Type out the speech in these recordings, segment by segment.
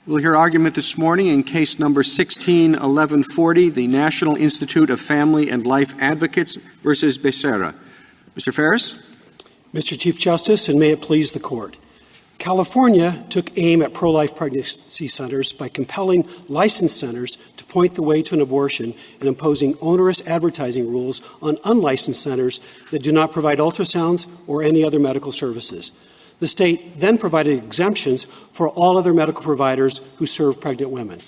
We'll hear argument this morning in case number 161140, the National Institute of Family and Life Advocates versus Becerra. Mr. Ferris? Mr. Chief Justice, and may it please the Court. California took aim at pro-life pregnancy centers by compelling licensed centers to point the way to an abortion and imposing onerous advertising rules on unlicensed centers that do not provide ultrasounds or any other medical services. The state then provided exemptions for all other medical providers who serve pregnant women.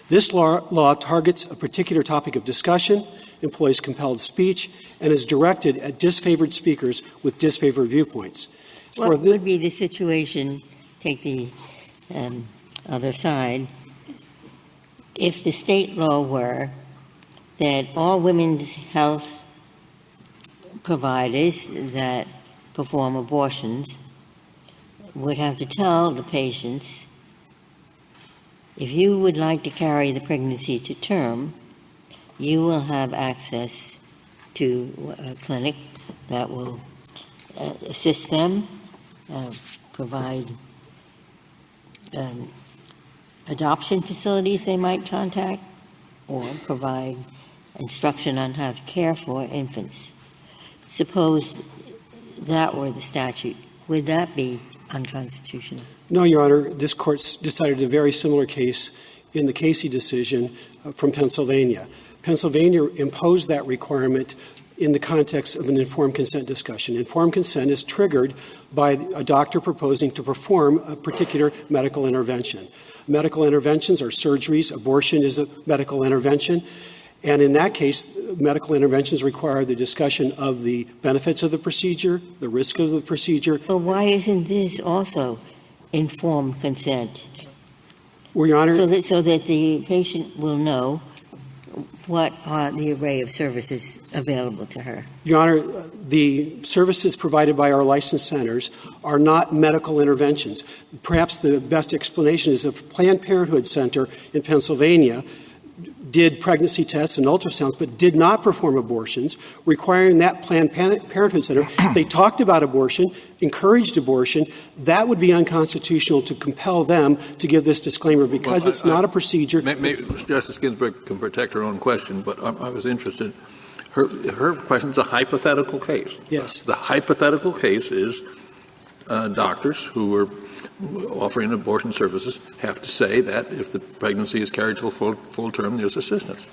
This law targets a particular topic of discussion, employs compelled speech, and is directed at disfavored speakers with disfavored viewpoints. What would be the situation, take the other side, if the state law were that all women's health providers that perform abortions would have to tell the patients, if you would like to carry the pregnancy to term, you will have access to a clinic that will assist them, provide adoption facilities they might contact, or provide instruction on how to care for infants. Suppose that were the statute. Would that be unconstitutional? No, Your Honor. This Court decided a very similar case in the Casey decision from Pennsylvania. Pennsylvania imposed that requirement in the context of an informed consent discussion. Informed consent is triggered by a doctor proposing to perform a particular medical intervention. Medical interventions are surgeries. Abortion is a medical intervention. And in that case, medical interventions require the discussion of the benefits of the procedure, the risk of the procedure. Well, why isn't this also informed consent? Well, Your Honor, so that the patient will know what are the array of services available to her? Your Honor, the services provided by our licensed centers are not medical interventions. Perhaps the best explanation is a Planned Parenthood center in Pennsylvania did pregnancy tests and ultrasounds, but did not perform abortions, requiring that Planned Parenthood center. They talked about abortion, encouraged abortion. That would be unconstitutional to compel them to give this disclaimer because it's not a procedure. Maybe Justice Ginsburg can protect her own question, but I was interested. Her question is a hypothetical case. Yes. The hypothetical case is doctors who are offering abortion services have to say that if the pregnancy is carried to a full term, there's assistance.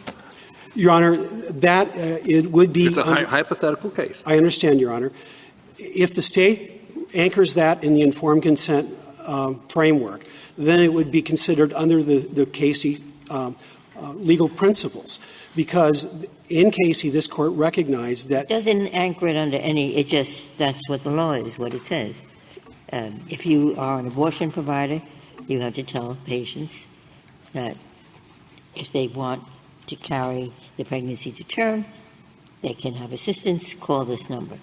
Your Honor, that it would be... It's a hypothetical case. I understand, Your Honor. If the state anchors that in the informed consent framework, then it would be considered under the Casey legal principles. Because in Casey, this Court recognized that... It doesn't anchor it under any, that's what the law is, what it says. If you are an abortion provider, you have to tell patients that if they want to carry the pregnancy to term, they can have assistance, call this number.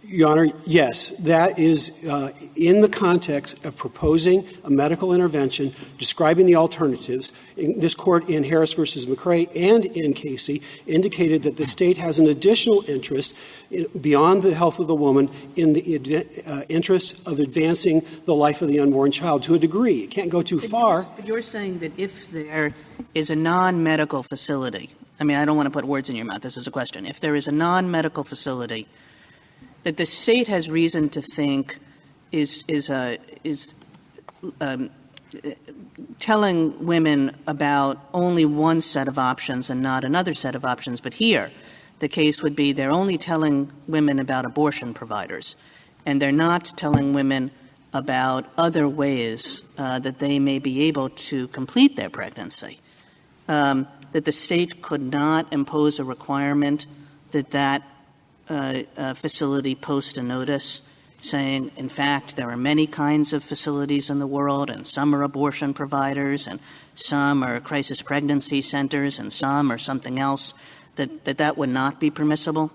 Your Honor, yes, that is in the context of proposing a medical intervention, describing the alternatives. This Court in Harris v. McCrae and in Casey indicated that the state has an additional interest beyond the health of the woman in the interest of advancing the life of the unborn child to a degree. It can't go too far. But you're saying that if there is a non-medical facility, I mean, I don't want to put words in your mouth. This is a question. If there is a non-medical facility that the state has reason to think is telling women about only one set of options and not another set of options. But here, the case would be they're only telling women about abortion providers, and they're not telling women about other ways that they may be able to complete their pregnancy, that the state could not impose a requirement that facility post a notice saying, in fact, there are many kinds of facilities in the world, and some are abortion providers, and some are crisis pregnancy centers, and some are something else, that would not be permissible?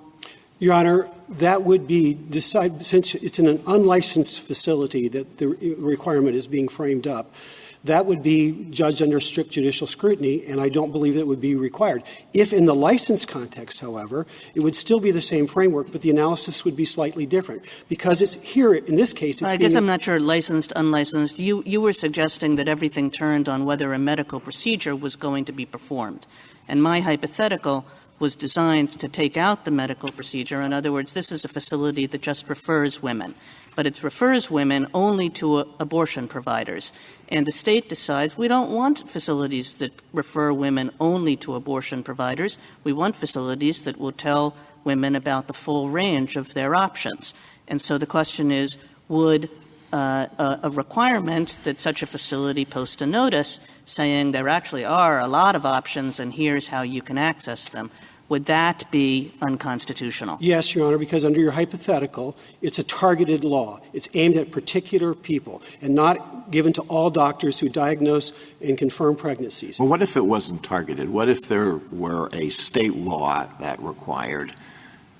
Your Honor, that would be decided, since it's in an unlicensed facility that the requirement is being framed up, that would be judged under strict judicial scrutiny, and I don't believe it would be required. If in the license context, however, it would still be the same framework, but the analysis would be slightly different. Because it's here, in this case, it's I guess I'm not sure licensed, unlicensed. You were suggesting that everything turned on whether a medical procedure was going to be performed. And my hypothetical was designed to take out the medical procedure. In other words, this is a facility that just refers women. But it refers women only to abortion providers. And the state decides we don't want facilities that refer women only to abortion providers. We want facilities that will tell women about the full range of their options. And so the question is, would a requirement that such a facility post a notice saying there actually are a lot of options and here's how you can access them, would that be unconstitutional? Yes, Your Honor, because under your hypothetical, it's a targeted law. It's aimed at particular people and not given to all doctors who diagnose and confirm pregnancies. Well, what if it wasn't targeted? What if there were a state law that required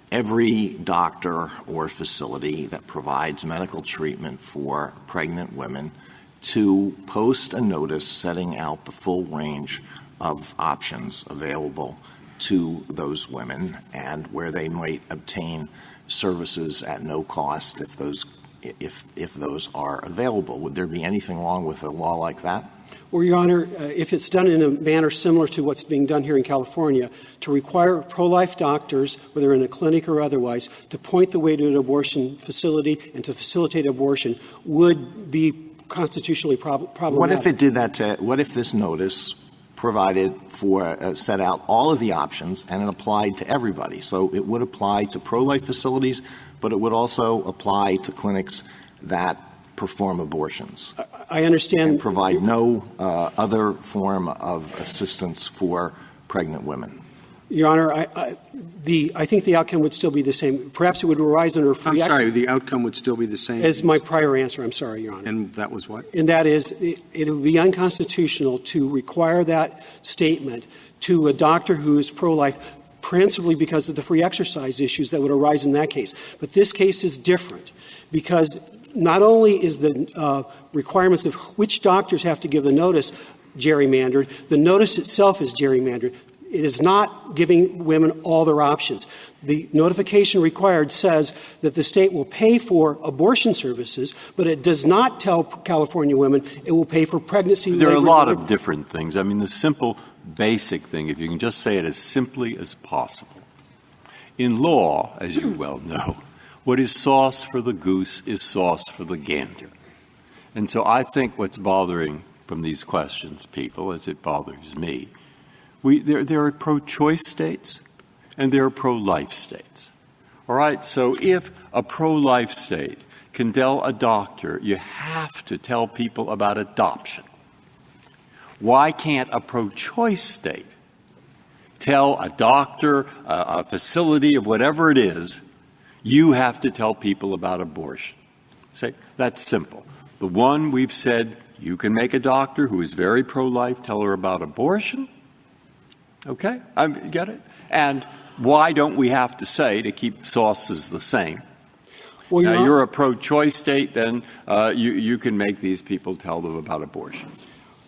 every doctor or facility that provides medical treatment for pregnant women to post a notice setting out the full range of options available to those women and where they might obtain services at no cost if those are available? Would there be anything wrong with a law like that? Well, Your Honor, if it's done in a manner similar to what's being done here in California, to require pro-life doctors, whether in a clinic or otherwise, to point the way to an abortion facility and to facilitate abortion would be constitutionally problematic. What if it did that what if this notice provided for set out all of the options and it applied to everybody? So it would apply to pro-life facilities, but it would also apply to clinics that perform abortions. I understand. And provide no other form of assistance for pregnant women. Your Honor, I think the outcome would still be the same. Perhaps it would arise under free I'm sorry, the outcome would still be the same? As my prior answer. I'm sorry, Your Honor. And that was what? And that is, it would be unconstitutional to require that statement to a doctor who is pro-life, principally because of the free exercise issues that would arise in that case. But this case is different because not only is the requirements of which doctors have to give the notice gerrymandered, the notice itself is gerrymandered. It is not giving women all their options. The notification required says that the state will pay for abortion services, but it does not tell California women it will pay for pregnancy. There are a lot of different things. I mean, the simple, basic thing, if you can just say it as simply as possible. In law, as you well know, what is sauce for the goose is sauce for the gander. And so I think what's bothering from these questions, people, as it bothers me, there are pro-choice states and there are pro-life states. All right, so if a pro-life state can tell a doctor you have to tell people about adoption, why can't a pro-choice state tell a doctor, a facility of whatever it is, you have to tell people about abortion? Say, that's simple. The one we've said, you can make a doctor who is very pro-life tell her about abortion. Okay? I get it? And why don't we have to say, to keep sauces the same, well, now, you're a pro-choice state, then you can make these people tell them about abortions.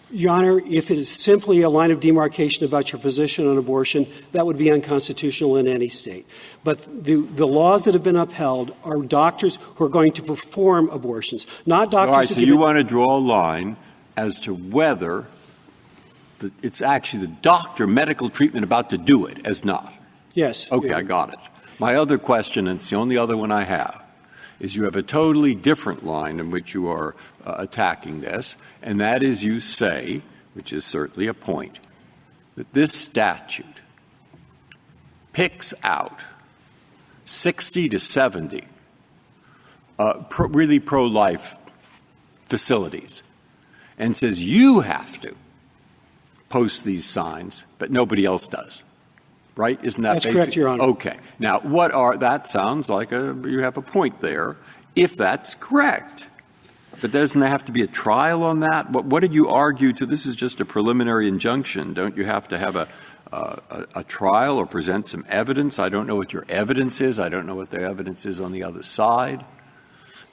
Your Honor, if it is simply a line of demarcation about your position on abortion, that would be unconstitutional in any state. But the laws that have been upheld are doctors who are going to perform abortions, not doctors All right, who so you want to draw a line as to whether it's actually the doctor, medical treatment about to do it, as not. Yes. Okay, yeah. I got it. My other question, and it's the only other one I have, is you have a totally different line in which you are attacking this, and that is you say, which is certainly a point, that this statute picks out 60 to 70 really pro-life facilities and says you have to post these signs, but nobody else does. Right? Isn't that That's basic? correct, Your Honor. Okay. Now, that sounds like you have a point there, if that's correct. But doesn't there have to be a trial on that? What did you argue to? This is just a preliminary injunction. Don't you have to have a trial or present some evidence? I don't know what your evidence is. I don't know what the evidence is on the other side.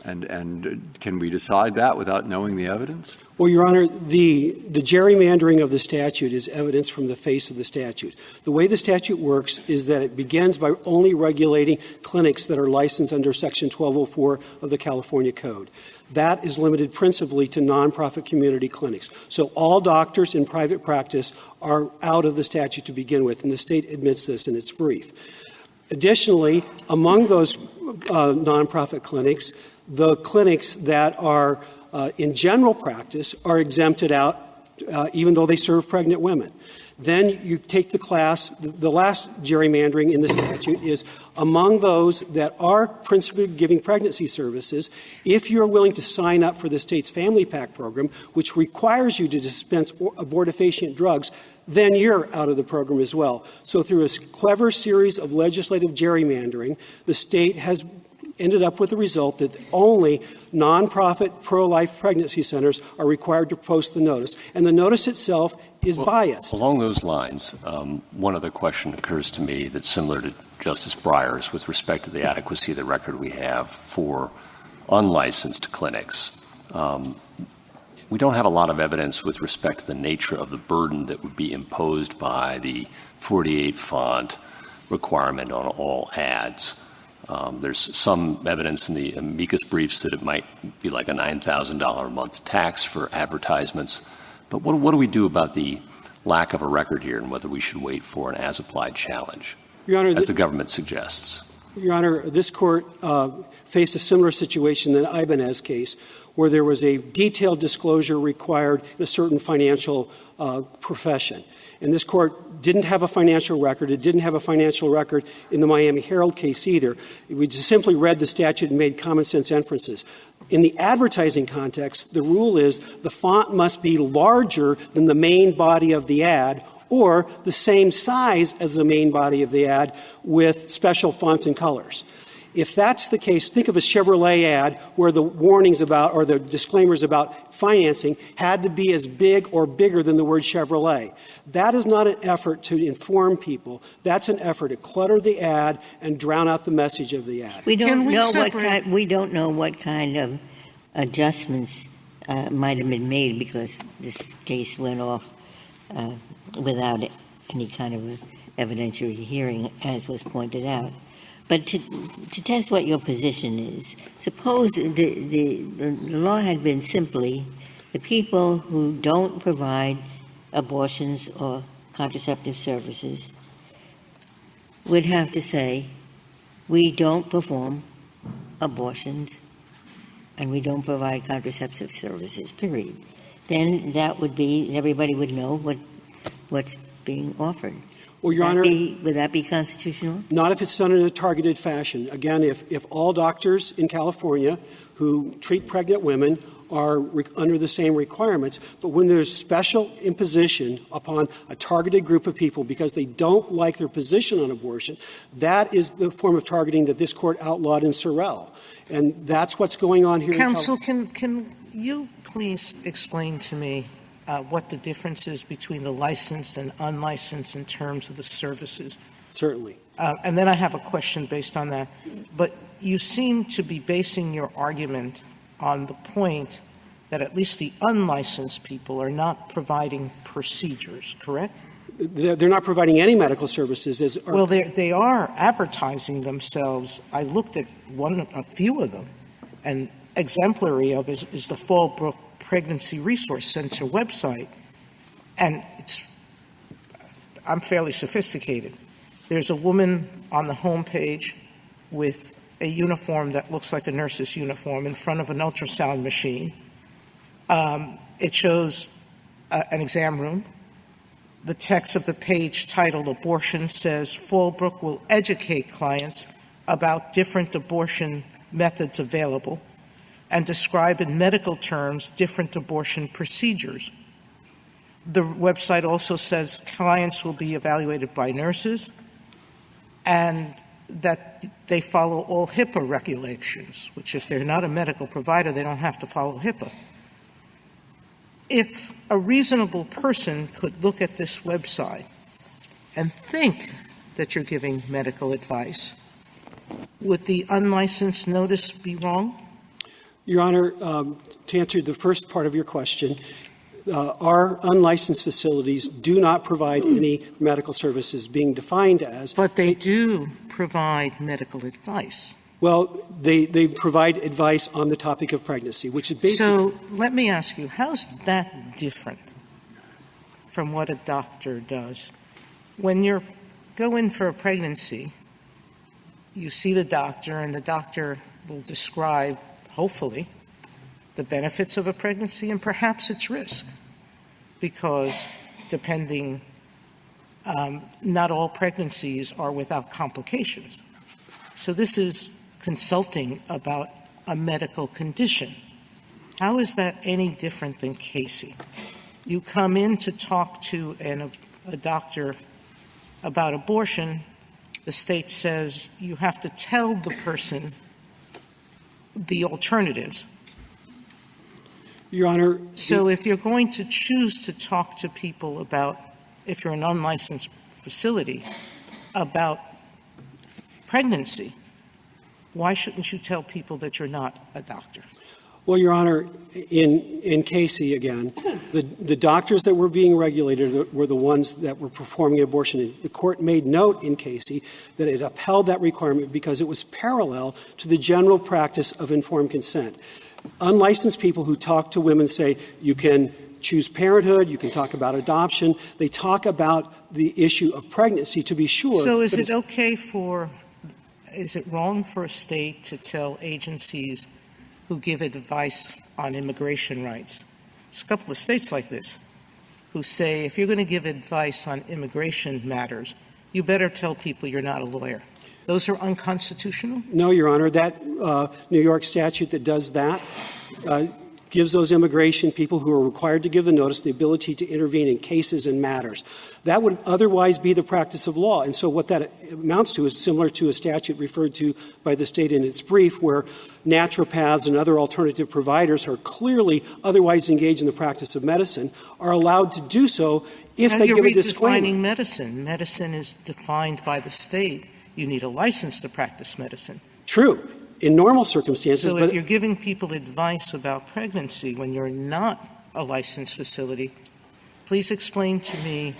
And can we decide that without knowing the evidence? Well, Your Honor, the gerrymandering of the statute is evidence from the face of the statute. The way the statute works is that it begins by only regulating clinics that are licensed under Section 1204 of the California Code. That is limited principally to nonprofit community clinics. So all doctors in private practice are out of the statute to begin with, and the state admits this in its brief. Additionally, among those nonprofit clinics, the clinics that are in general practice are exempted out, even though they serve pregnant women. Then you take the class, the last gerrymandering in the statute is among those that are principally giving pregnancy services, if you're willing to sign up for the state's Family PAC program, which requires you to dispense abortifacient drugs, then you're out of the program as well. So through a clever series of legislative gerrymandering, the state has ended up with the result that only nonprofit pro-life pregnancy centers are required to post the notice. And the notice itself is biased. Along those lines, one other question occurs to me that's similar to Justice Breyer's with respect to the adequacy of the record we have for unlicensed clinics. We don't have a lot of evidence with respect to the nature of the burden that would be imposed by the 48 font requirement on all ads. There's some evidence in the amicus briefs that it might be like a $9,000 a month tax for advertisements. But what do we do about the lack of a record here and whether we should wait for an as-applied challenge, Your Honor, as the government suggests? Your Honor, this court faced a similar situation in the Ibanez case where there was a detailed disclosure required in a certain financial profession. And this court didn't have a financial record. It didn't have a financial record in the Miami Herald case either. We just simply read the statute and made common sense inferences. In the advertising context, the rule is the font must be larger than the main body of the ad or the same size as the main body of the ad with special fonts and colors. If that's the case, think of a Chevrolet ad where the warnings about or the disclaimers about financing had to be as big or bigger than the word Chevrolet. That is not an effort to inform people. That's an effort to clutter the ad and drown out the message of the ad. We don't know what kind of adjustments might have been made because this case went off without any kind of evidentiary hearing, as was pointed out. But to test what your position is, suppose the law had been simply the people who don't provide abortions or contraceptive services would have to say, we don't perform abortions and we don't provide contraceptive services, period. Then that would be, everybody would know what's being offered. Well, Your Honor, would that be constitutional? Not if it's done in a targeted fashion. Again, if all doctors in California who treat pregnant women are under the same requirements, but when there's special imposition upon a targeted group of people because they don't like their position on abortion, that is the form of targeting that this court outlawed in Sorrell. And that's what's going on here. Counsel, can you please explain to me what the difference is between the licensed and unlicensed in terms of the services? Certainly. And then I have a question based on that. But you seem to be basing your argument on the point that at least the unlicensed people are not providing procedures, correct? They're not providing any medical services. Well, they are advertising themselves. I looked at a few of them, and exemplary of is the Fallbrook Pregnancy Resource Center website, and I'm fairly sophisticated. There's a woman on the home page with a uniform that looks like a nurse's uniform in front of an ultrasound machine. It shows an exam room. The text of the page titled Abortion says Fallbrook will educate clients about different abortion methods available and describe in medical terms different abortion procedures. The website also says clients will be evaluated by nurses and that they follow all HIPAA regulations, which if they're not a medical provider, they don't have to follow HIPAA. If a reasonable person could look at this website and think that you're giving medical advice, would the unlicensed notice be wrong? Your Honor, to answer the first part of your question, our unlicensed facilities do not provide any medical services being defined as. But they do provide medical advice. Well, they provide advice on the topic of pregnancy, which is basically. So let me ask you, how's that different from what a doctor does? When you go in for a pregnancy, you see the doctor, and the doctor will describe, hopefully, the benefits of a pregnancy and perhaps its risk, because depending, not all pregnancies are without complications. So this is consulting about a medical condition. How is that any different than Casey? You come in to talk to a doctor about abortion, the state says you have to tell the person the alternatives. Your Honor. So if you're going to choose to talk to people about, if you're an unlicensed facility, about pregnancy, why shouldn't you tell people that you're not a doctor? Well, Your Honor, in Casey, again, the doctors that were being regulated were the ones that were performing abortion. The court made note in Casey that it upheld that requirement because it was parallel to the general practice of informed consent. Unlicensed people who talk to women say you can choose parenthood, you can talk about adoption. They talk about the issue of pregnancy, to be sure. So is it wrong for a state to tell agencies who give advice on immigration rights? There's a couple of states like this who say if you're going to give advice on immigration matters, you better tell people you're not a lawyer. Those are unconstitutional? No, Your Honor. That New York statute that does that gives those immigration people who are required to give the notice the ability to intervene in cases and matters. That would otherwise be the practice of law. And so what that amounts to is similar to a statute referred to by the state in its brief, where naturopaths and other alternative providers who are clearly otherwise engaged in the practice of medicine are allowed to do so if they give a disclaimer. You're redefining medicine. Medicine is defined by the state. You need a license to practice medicine. True. In normal circumstances. So if you're giving people advice about pregnancy when you're not a licensed facility, please explain to me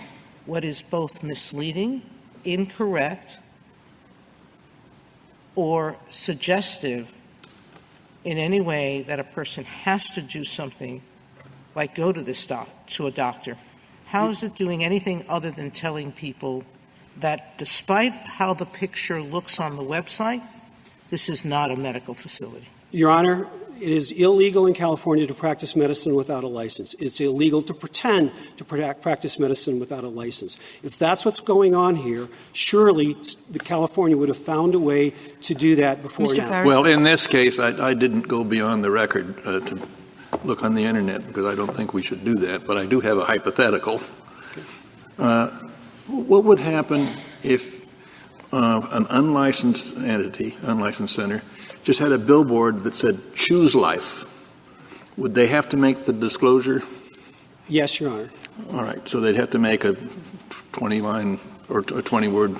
what is both misleading, incorrect, or suggestive in any way that a person has to do something like go to to a doctor. How is it doing anything other than telling people that despite how the picture looks on the website, this is not a medical facility? Your Honor, it is illegal in California to practice medicine without a license. It's illegal to pretend to practice medicine without a license. If that's what's going on here, surely California would have found a way to do that before Mr. now. Farris? Well, in this case, I didn't go beyond the record to look on the Internet because I don't think we should do that, but I do have a hypothetical. What would happen if an unlicensed entity, unlicensed center, just had a billboard that said, "Choose life"? Would they have to make the disclosure? Yes, Your Honor. All right. So they'd have to make a 20-line or a 20-word,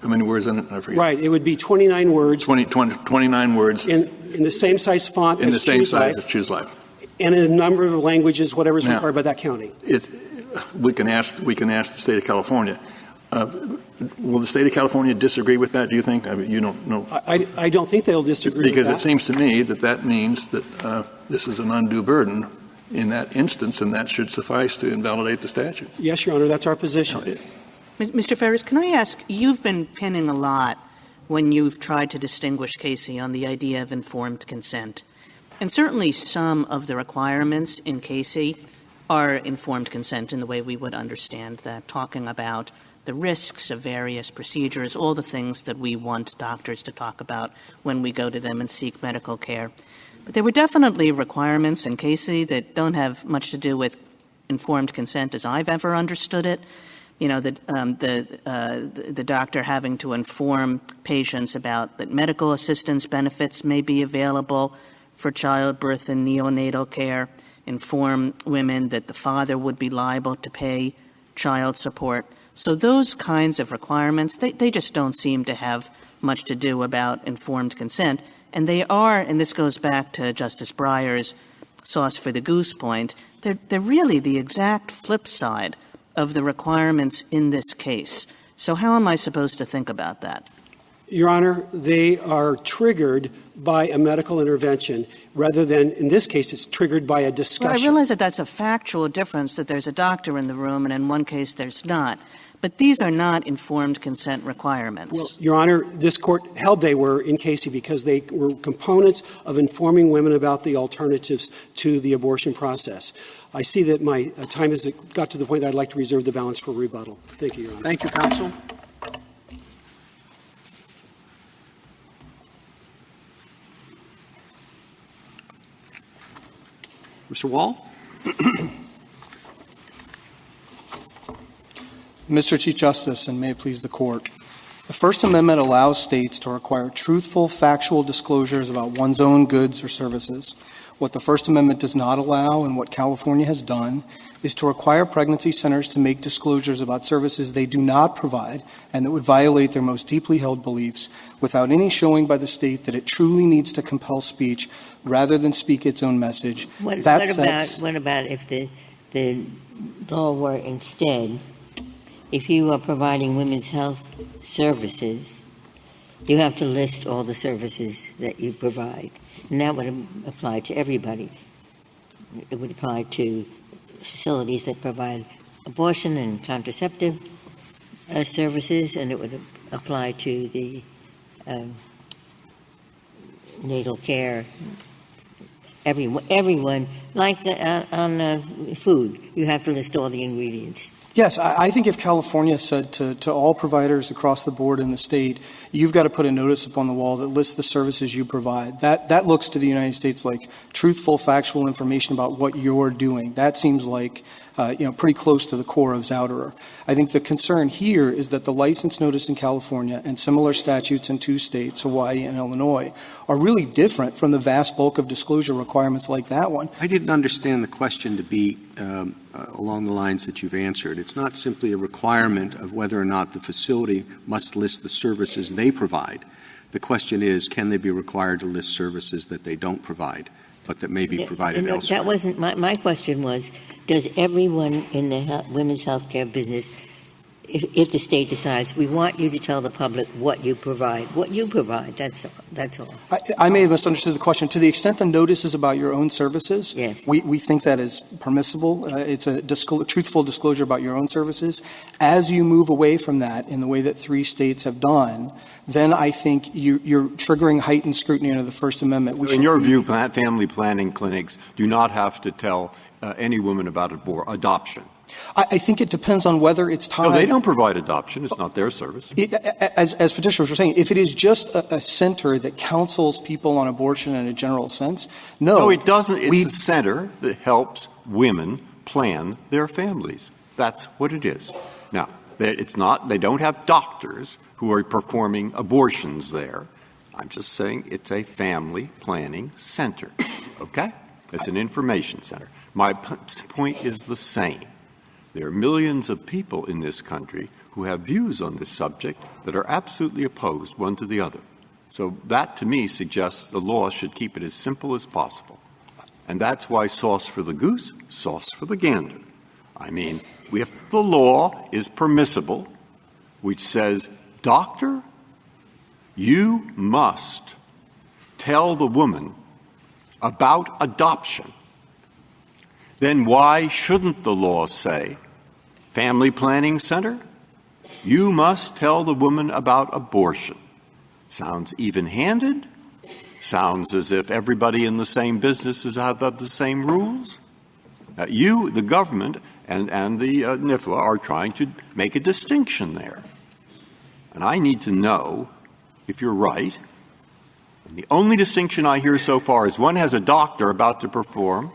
how many words in it? I forget. Right. It would be 29 words. 29 words. In the same size font in as the same Choose size Life, as Choose Life. and in a number of languages, whatever is Now, required by that county. We can ask the state of California. Will the state of California disagree with that, do you think? I mean, you don't know. I don't think they'll disagree with that. Because it seems to me that means that this is an undue burden in that instance, and that should suffice to invalidate the statute. Yes, Your Honor, that's our position. Mr. Farris, can I ask, you've been pinning a lot when you've tried to distinguish Casey on the idea of informed consent. And certainly some of the requirements in Casey are informed consent in the way we would understand that, talking about the risks of various procedures, all the things that we want doctors to talk about when we go to them and seek medical care. But there were definitely requirements in Casey that don't have much to do with informed consent as I've ever understood it. You know, the doctor having to inform patients about that medical assistance benefits may be available for childbirth and neonatal care, inform women that the father would be liable to pay child support. So those kinds of requirements, they just don't seem to have much to do about informed consent. And they are, and this goes back to Justice Breyer's sauce for the goose point, they're really the exact flip side of the requirements in this case. So how am I supposed to think about that? Your Honor, they are triggered by a medical intervention rather than, in this case, it's triggered by a discussion. Well, I realize that that's a factual difference, that there's a doctor in the room and in one case there's not. But these are not informed consent requirements. Well, Your Honor, this Court held they were in Casey because they were components of informing women about the alternatives to the abortion process. I see that my time has got to the point I'd like to reserve the balance for rebuttal. Thank you, Your Honor. Thank you, counsel. Mr. Wall? Mr. Chief Justice, and may it please the Court, the First Amendment allows states to require truthful, factual disclosures about one's own goods or services. What the First Amendment does not allow, and what California has done, is to require pregnancy centers to make disclosures about services they do not provide and that would violate their most deeply held beliefs without any showing by the state that it truly needs to compel speech rather than speak its own message. What about if the law were instead, if you are providing women's health services, you have to list all the services that you provide. And that would apply to everybody. It would apply to facilities that provide abortion and contraceptive services, and it would apply to the natal care. Everyone, like on food, you have to list all the ingredients. Yes, I think if California said to all providers across the board in the state, you've got to put a notice up on the wall that lists the services you provide, that looks to the United States like truthful, factual information about what you're doing. That seems like pretty close to the core of Zouderer. I think the concern here is that the license notice in California and similar statutes in 2 states, Hawaii and Illinois, are really different from the vast bulk of disclosure requirements like that one. I didn't understand the question to be along the lines that you've answered. It's not simply a requirement of whether or not the facility must list the services they provide. The question is, can they be required to list services that they don't provide, but that may be provided elsewhere? That wasn't my question was, does everyone in the women's health care business, if the state decides, we want you to tell the public what you provide, that's all. I may have misunderstood the question. To the extent the notice is about your own services, yes, we think that is permissible. It's a truthful disclosure about your own services. As you move away from that in the way that 3 states have done, then I think you're triggering heightened scrutiny under the First Amendment. In your view, family planning clinics do not have to tell any woman about adoption. I think it depends on whether it's time. No, they don't provide adoption. It's not their service. As petitioners were saying, if it is just a center that counsels people on abortion in a general sense, no. No, it doesn't. It's a center that helps women plan their families. That's what it is. Now, it's not. They don't have doctors who are performing abortions there. I'm just saying it's a family planning center. Okay? It's an information center. My point is the same. There are millions of people in this country who have views on this subject that are absolutely opposed one to the other. So that, to me, suggests the law should keep it as simple as possible. And that's why sauce for the goose, sauce for the gander. I mean, if the law is permissible, which says, doctor, you must tell the woman about adoption, then why shouldn't the law say, family planning center, you must tell the woman about abortion? Sounds even-handed. Sounds as if everybody in the same businesses have the same rules. You, the government, and the NIFLA are trying to make a distinction there. And I need to know if you're right. And the only distinction I hear so far is one has a doctor about to perform,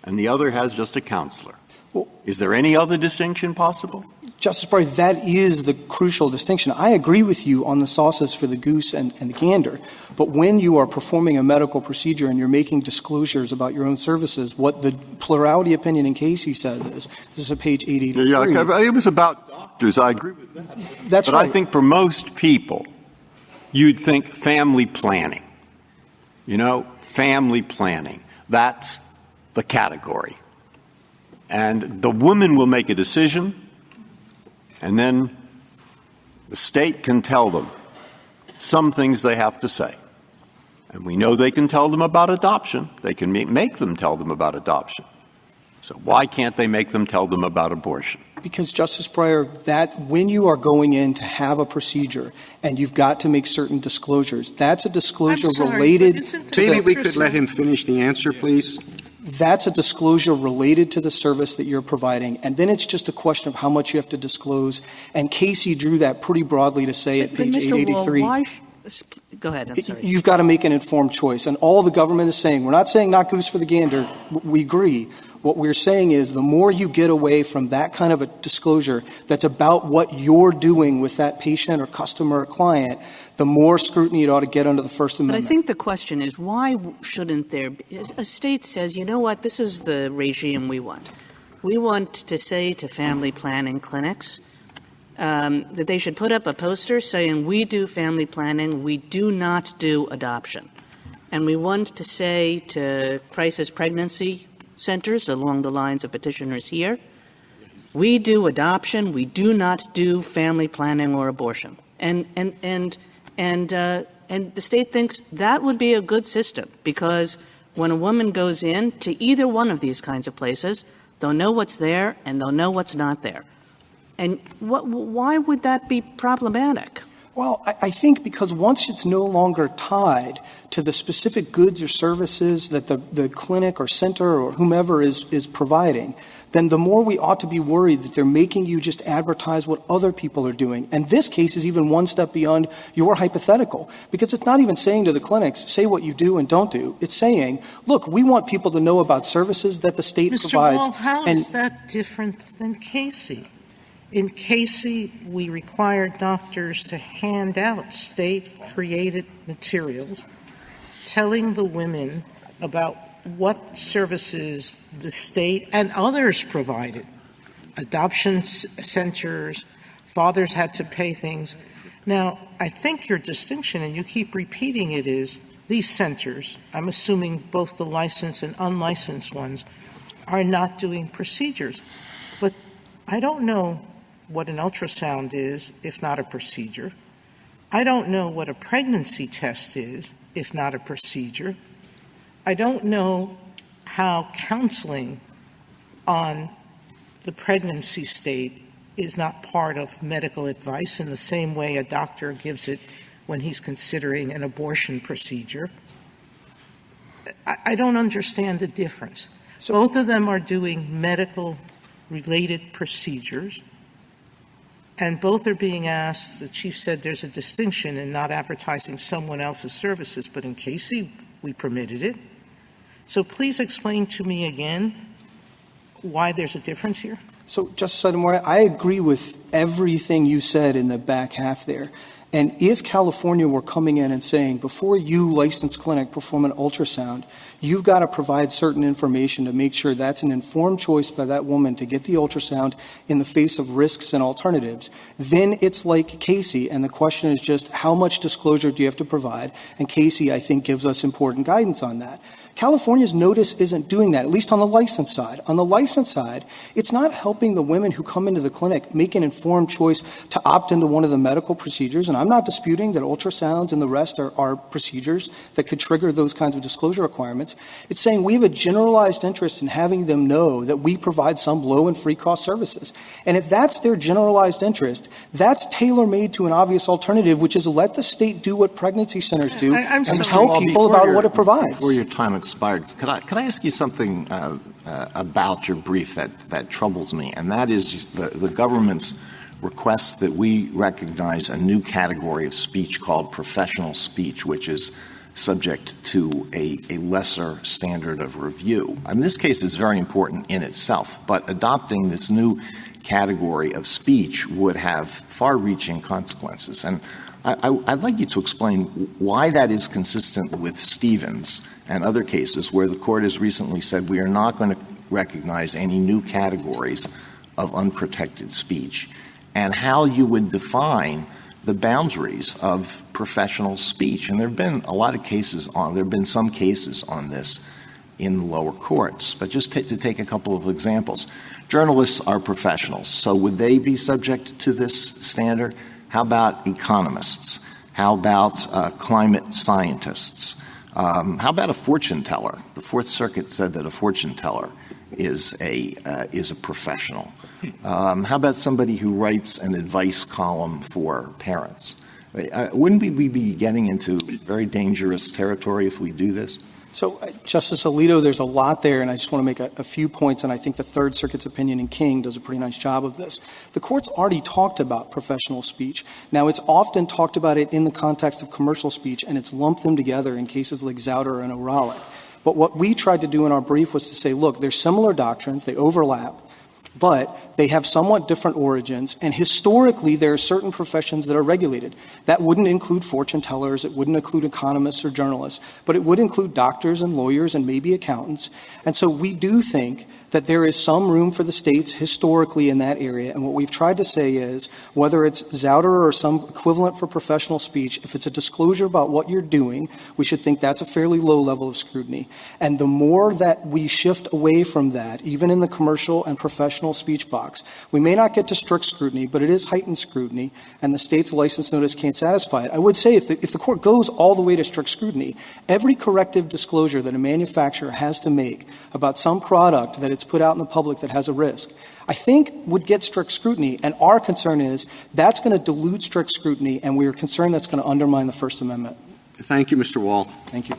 and the other has just a counselor. Well, is there any other distinction possible? Justice Breyer, that is the crucial distinction. I agree with you on the sauces for the goose and the gander, but when you are performing a medical procedure and you're making disclosures about your own services, what the plurality opinion in Casey says is, this is at page 883. Yeah, it was about doctors. I agree with that. That's but right. I think for most people, you'd think family planning. family planning. That's the category. And the woman will make a decision, and then the state can tell them some things they have to say. And we know they can tell them about adoption. They can make them tell them about adoption. So why can't they make them tell them about abortion? Because, Justice Breyer, that when you are going in to have a procedure and you've got to make certain disclosures, that's a disclosure related to Maybe we could let him finish the answer, please. That's a disclosure related to the service that you're providing. And then it's just a question of how much you have to disclose. And Casey drew that pretty broadly to say at page 883. Go ahead, I'm sorry. You've got to make an informed choice. And all the government is saying, we're not saying not goose for the gander. We agree. What we're saying is the more you get away from that kind of a disclosure that's about what you're doing with that patient or customer or client, the more scrutiny it ought to get under the First Amendment. But I think the question is, why shouldn't there be – a state says, you know what, this is the regime we want. We want to say to family planning clinics that they should put up a poster saying we do family planning, we do not do adoption. And we want to say to crisis pregnancy centers along the lines of petitioners here, we do adoption, we do not do family planning or abortion. And the state thinks that would be a good system, because when a woman goes in to either one of these kinds of places, they'll know what's there and they'll know what's not there. And why would that be problematic? Well, I think because once it's no longer tied to the specific goods or services that the clinic or center or whomever is providing, then the more we ought to be worried that they're making you just advertise what other people are doing. And this case is even one step beyond your hypothetical, because it's not even saying to the clinics, say what you do and don't do. It's saying, look, we want people to know about services that the state provides. Mr. Wall, how is that different than Casey? In Casey, we required doctors to hand out state-created materials telling the women about what services the state and others provided. Adoption centers, fathers had to pay things. Now, I think your distinction, and you keep repeating it, is these centers, I'm assuming both the licensed and unlicensed ones, are not doing procedures. But I don't know what an ultrasound is, if not a procedure. I don't know what a pregnancy test is, if not a procedure. I don't know how counseling on the pregnancy state is not part of medical advice in the same way a doctor gives it when he's considering an abortion procedure. I don't understand the difference. So both of them are doing medical-related procedures, and both are being asked, the Chief said there's a distinction in not advertising someone else's services, but in Casey, we permitted it. So please explain to me again why there's a difference here. So, Justice Sotomayor, I agree with everything you said in the back half there. And if California were coming in and saying, before you, licensed clinic, perform an ultrasound, you've got to provide certain information to make sure that's an informed choice by that woman to get the ultrasound in the face of risks and alternatives, then it's like Casey, and the question is just how much disclosure do you have to provide? And Casey, I think, gives us important guidance on that. California's notice isn't doing that, at least on the license side. On the license side, it's not helping the women who come into the clinic make an informed choice to opt into one of the medical procedures. And I'm not disputing that ultrasounds and the rest are procedures that could trigger those kinds of disclosure requirements. It's saying we have a generalized interest in having them know that we provide some low and free cost services. And if that's their generalized interest, that's tailor-made to an obvious alternative, which is let the state do what pregnancy centers do and tell people about what it provides. Before your time expired, could I ask you something about your brief that troubles me, and that is the government's request that we recognize a new category of speech called professional speech, which is subject to a lesser standard of review. I mean, this case is very important in itself, but adopting this new category of speech would have far-reaching consequences. And I'd like you to explain why that is consistent with Stevens and other cases where the court has recently said we are not going to recognize any new categories of unprotected speech, and how you would define the boundaries of professional speech. And there have been some cases on this in the lower courts. But just to take a couple of examples, journalists are professionals, so would they be subject to this standard? How about economists? How about climate scientists? How about a fortune teller? The Fourth Circuit said that a fortune teller is a professional. How about somebody who writes an advice column for parents? Wouldn't we be getting into very dangerous territory if we do this? So, Justice Alito, there's a lot there, and I just want to make a few points, and I think the Third Circuit's opinion in King does a pretty nice job of this. The Court's already talked about professional speech. Now, it's often talked about it in the context of commercial speech, and it's lumped them together in cases like Zouder and O'Rolick. But what we tried to do in our brief was to say, look, there's similar doctrines, they overlap, but they have somewhat different origins, and historically there are certain professions that are regulated. That wouldn't include fortune tellers, it wouldn't include economists or journalists, but it would include doctors and lawyers and maybe accountants. And so we do think that there is some room for the states historically in that area, and what we've tried to say is, whether it's Zouder or some equivalent for professional speech, if it's a disclosure about what you're doing, we should think that's a fairly low level of scrutiny. And the more that we shift away from that, even in the commercial and professional speech box, we may not get to strict scrutiny, but it is heightened scrutiny, and the state's license notice can't satisfy it. I would say if the Court goes all the way to strict scrutiny, every corrective disclosure that a manufacturer has to make about some product that it's put out in the public that has a risk, I think would get strict scrutiny. And our concern is that's going to dilute strict scrutiny, and we are concerned that's going to undermine the First Amendment. Thank you, Mr. Wall. Thank you.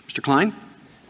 Mr. Klein?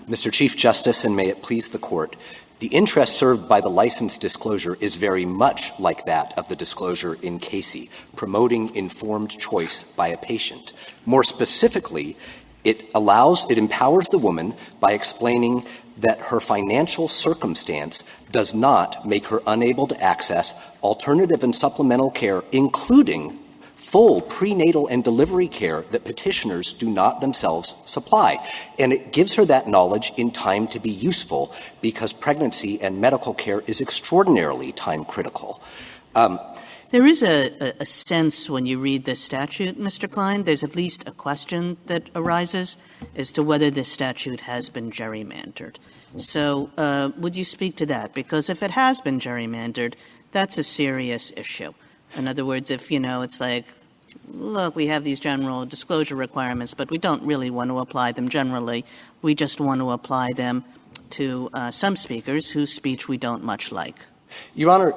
Mr. Chief Justice, and may it please the Court, the interest served by the license disclosure is very much like that of the disclosure in Casey, promoting informed choice by a patient. More specifically, it empowers the woman by explaining that her financial circumstance does not make her unable to access alternative and supplemental care, including full prenatal and delivery care that petitioners do not themselves supply. And it gives her that knowledge in time to be useful, because pregnancy and medical care is extraordinarily time critical. There is a sense when you read this statute, Mr. Klein, there's at least a question that arises as to whether this statute has been gerrymandered. So would you speak to that? Because if it has been gerrymandered, that's a serious issue. In other words, if, it's like, look, we have these general disclosure requirements, but we don't really want to apply them generally. We just want to apply them to some speakers whose speech we don't much like. Your Honor,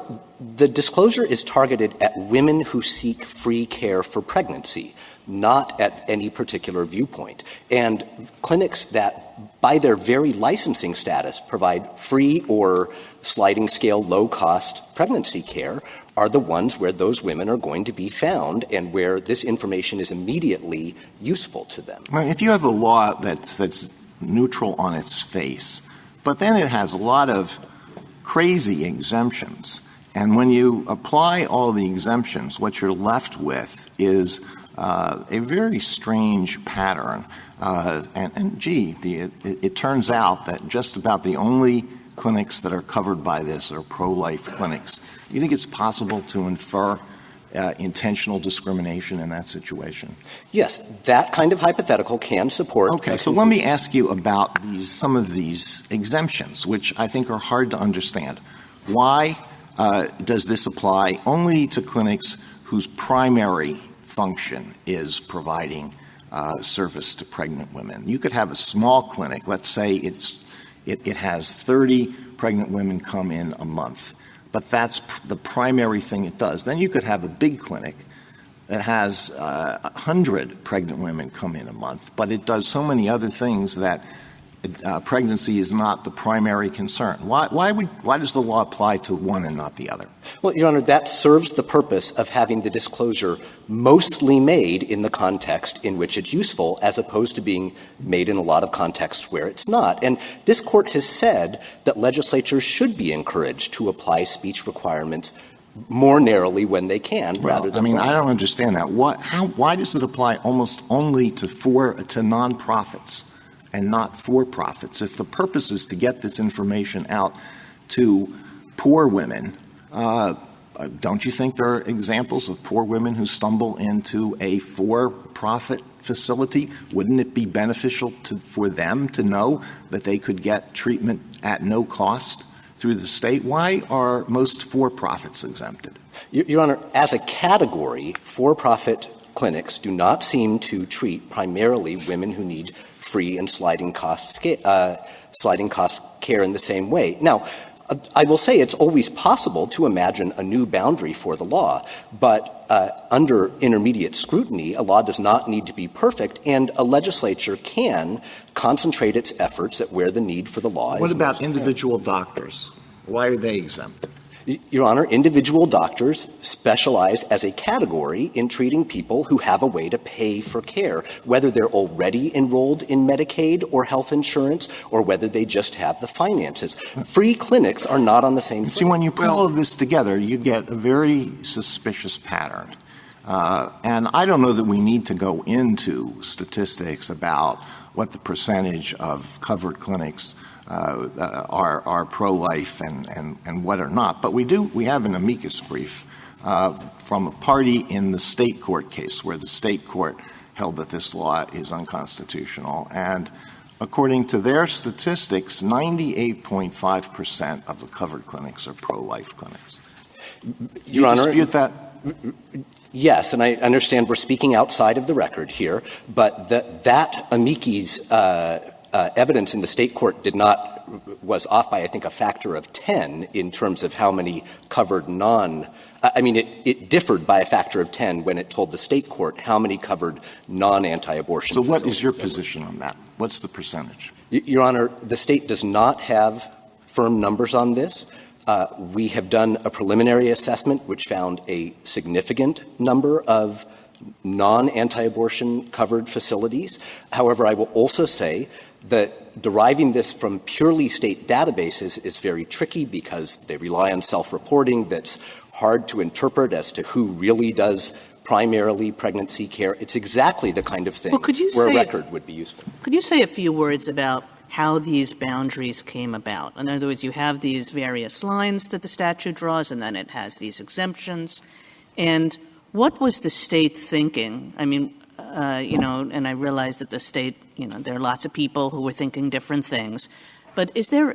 the disclosure is targeted at women who seek free care for pregnancy, not at any particular viewpoint. And clinics that, by their very licensing status, provide free or sliding scale low-cost pregnancy care are the ones where those women are going to be found and where this information is immediately useful to them. Well, if you have a law that's neutral on its face, but then it has a lot of crazy exemptions, and when you apply all the exemptions, what you're left with is a very strange pattern. It turns out that just about the only clinics that are covered by this are pro-life clinics. You think it's possible to infer intentional discrimination in that situation? Yes, that kind of hypothetical can support. Okay, so let me ask you about some of these exemptions, which I think are hard to understand. Why does this apply only to clinics whose primary function is providing service to pregnant women? You could have a small clinic. Let's say it has 30 pregnant women come in a month, but that's the primary thing it does. Then you could have a big clinic that has 100 pregnant women come in a month, but it does so many other things that pregnancy is not the primary concern. Why does the law apply to one and not the other? Well, Your Honor, that serves the purpose of having the disclosure mostly made in the context in which it's useful, as opposed to being made in a lot of contexts where it's not. And this Court has said that legislatures should be encouraged to apply speech requirements more narrowly when they can, rather than I don't understand that. Why does it apply almost only to nonprofits and not for-profits? If the purpose is to get this information out to poor women Don't you think there are examples of poor women who stumble into a for-profit facility? Wouldn't it be beneficial for them to know that they could get treatment at no cost through the state? Why are most for-profits exempted? Your Honor, as a category, for-profit clinics do not seem to treat primarily women who need free and sliding cost care in the same way. Now, I will say it's always possible to imagine a new boundary for the law, but under intermediate scrutiny, a law does not need to be perfect, and a legislature can concentrate its efforts at where the need for the law is. What about individual doctors? Why are they exempt? Your Honor, individual doctors specialize as a category in treating people who have a way to pay for care, whether they're already enrolled in Medicaid or health insurance, or whether they just have the finances. Free clinics are not on the same See, when you put all of this together, you get a very suspicious pattern. And I don't know that we need to go into statistics about what the percentage of covered clinics are pro-life and what are not. But we have an amicus brief from a party in the state court case where the state court held that this law is unconstitutional. And according to their statistics, 98.5% of the covered clinics are pro-life clinics. Your Honor, dispute that? Yes, and I understand we're speaking outside of the record here, but that amici's evidence in the state court was off by, I think, a factor of 10 in terms of how many covered it differed by a factor of 10 when it told the state court how many covered non-anti-abortion. So what is your position on that? What's the percentage? Your Honor, the state does not have firm numbers on this. We have done a preliminary assessment which found a significant number of non-anti-abortion covered facilities. However, I will also say that deriving this from purely state databases is very tricky because they rely on self-reporting that's hard to interpret as to who really does primarily pregnancy care. It's exactly the kind of thing where a record would be useful. Could you say a few words about how these boundaries came about? In other words, you have these various lines that the statute draws, and then it has these exemptions. And what was the state thinking? I mean, and I realize that the state, there are lots of people who were thinking different things. But is there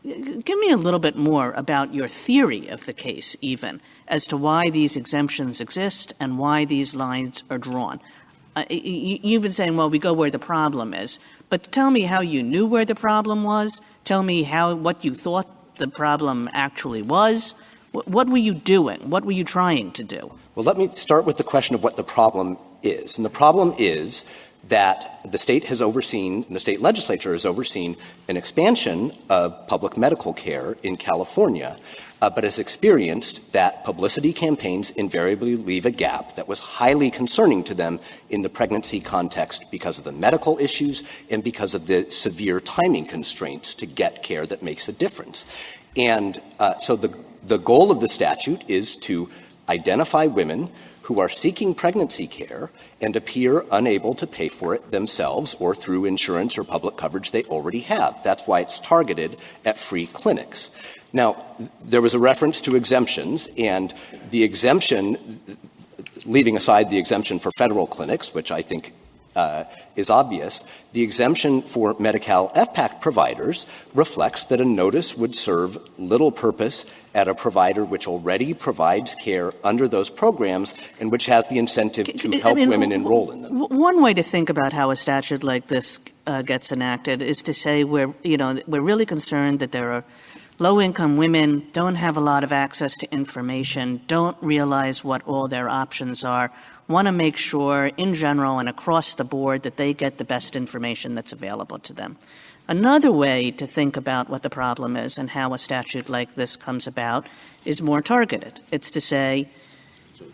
give me a little bit more about your theory of the case, even, as to why these exemptions exist and why these lines are drawn. You've been saying, well, we go where the problem is. But tell me how you knew where the problem was. Tell me what you thought the problem actually was. What were you doing? What were you trying to do? Well, let me start with the question of what the problem is. And the problem is that the state has overseen, the state legislature has overseen an expansion of public medical care in California, but has experienced that publicity campaigns invariably leave a gap that was highly concerning to them in the pregnancy context because of the medical issues and because of the severe timing constraints to get care that makes a difference. And so the goal of the statute is to identify women who are seeking pregnancy care and appear unable to pay for it themselves or through insurance or public coverage they already have. That's why it's targeted at free clinics. Now, there was a reference to exemptions, and the exemption, leaving aside the exemption for federal clinics, which I think is obvious, the exemption for Medi-Cal FPAC providers reflects that a notice would serve little purpose at a provider which already provides care under those programs and which has the incentive to help women enroll in them. One way to think about how a statute like this gets enacted is to say we're really concerned that there are low-income women, don't have a lot of access to information, don't realize what all their options are, want to make sure in general and across the board that they get the best information that's available to them. Another way to think about what the problem is and how a statute like this comes about is more targeted. It's to say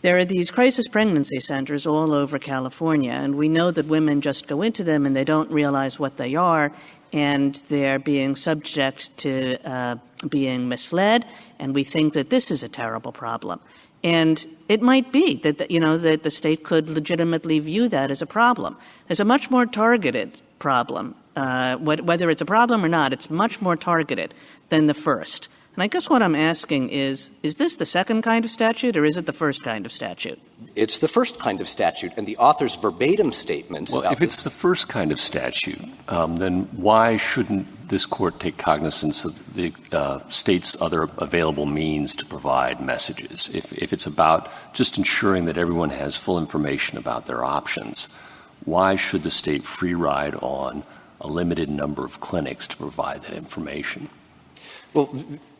there are these crisis pregnancy centers all over California, and we know that women just go into them and they don't realize what they are, and they're being subject to being misled, and we think that this is a terrible problem. And it might be that that the state could legitimately view that as a problem. It's a much more targeted problem. Whether it's a problem or not, it's much more targeted than the first. And I guess what I'm asking is this the second kind of statute or is it the first kind of statute? It's the first kind of statute, and the author's verbatim statements well, about if it's the first kind of statute, then why shouldn't this Court take cognizance of the state's other available means to provide messages? If it's about just ensuring that everyone has full information about their options, why should the state free ride on a limited number of clinics to provide that information? Well,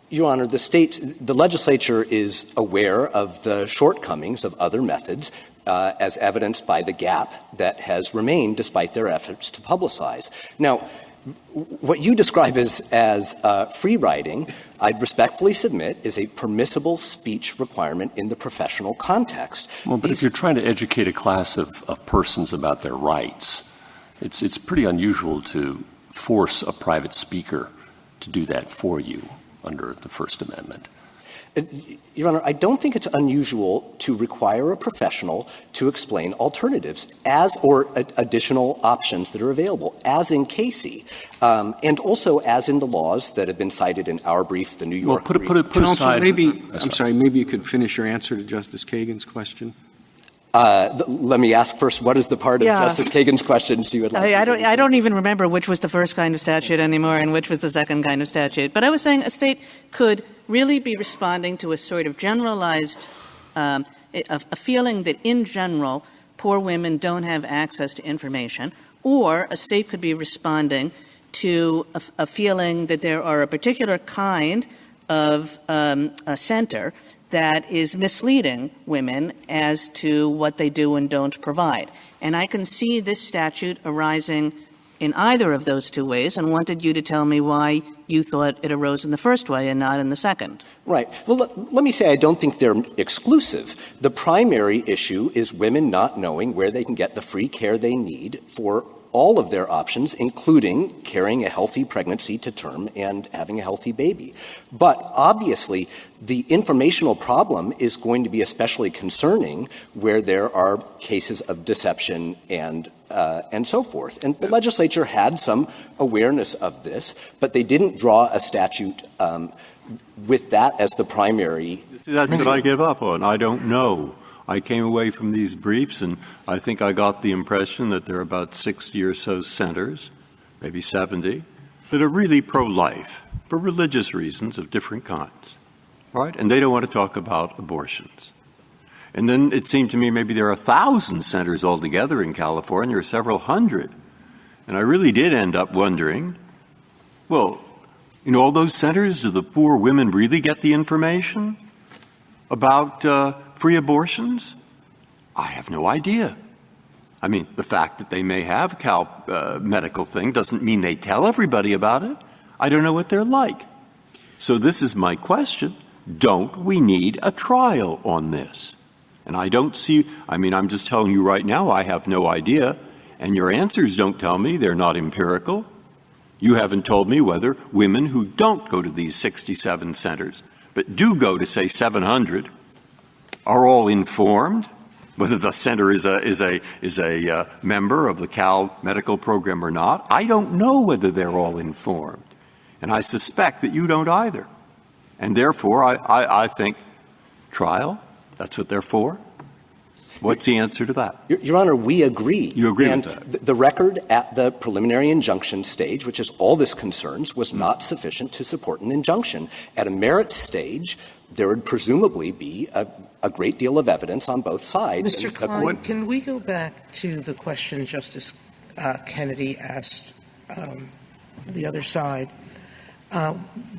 Your Honor, the legislature is aware of the shortcomings of other methods, as evidenced by the gap that has remained despite their efforts to publicize. Now, what you describe as free riding, I'd respectfully submit, is a permissible speech requirement in the professional context. Well, but if you're trying to educate a class of persons about their rights, it's pretty unusual to force a private speaker to do that for you under the First Amendment. Your Honor, I don't think it's unusual to require a professional to explain alternatives or additional options that are available, as in Casey, and also as in the laws that have been cited in our brief, the New York brief. Put aside. Maybe you could finish your answer to Justice Kagan's question. Let me ask first, what is the part of Justice Kagan's questions you would like I don't even remember which was the first kind of statute anymore and which was the second kind of statute. But I was saying a state could really be responding to a sort of generalized a feeling that in general poor women don't have access to information, or a state could be responding to a feeling that there are a particular kind of a center that is misleading women as to what they do and don't provide. And I can see this statute arising in either of those two ways and wanted you to tell me why you thought it arose in the first way and not in the second. Right. Well, let me say I don't think they're exclusive. The primary issue is women not knowing where they can get the free care they need for all of their options, including carrying a healthy pregnancy to term and having a healthy baby. But obviously, the informational problem is going to be especially concerning where there are cases of deception and so forth. And the legislature had some awareness of this, but they didn't draw a statute with that as the primary. See, that's what I give up on. I don't know. I came away from these briefs, and I think I got the impression that there are about 60 or so centers, maybe 70, that are really pro-life for religious reasons of different kinds, right? And they don't want to talk about abortions. And then it seemed to me maybe there are 1,000 centers altogether in California, or several hundred. And I really did end up wondering, well, in all those centers, do the poor women really get the information about free abortions? I have no idea. I mean, the fact that they may have a medical thing doesn't mean they tell everybody about it. I don't know what they're like. So this is my question. Don't we need a trial on this? And I don't see, I'm just telling you right now, I have no idea. And your answers don't tell me, they're not empirical. You haven't told me whether women who don't go to these 67 centers, but do go to, say, 700, are all informed, whether the center is a member of the Cal medical program or not. I don't know whether they're all informed. And I suspect that you don't either. And therefore, I think trial, that's what they're for. What's the answer to that? Your Honor, we agree. You agree and with that? The record at the preliminary injunction stage, which is all this concerns, was not sufficient to support an injunction. At a merits stage, there would presumably be a great deal of evidence on both sides. Mr. Klein, can we go back to the question Justice Kennedy asked the other side,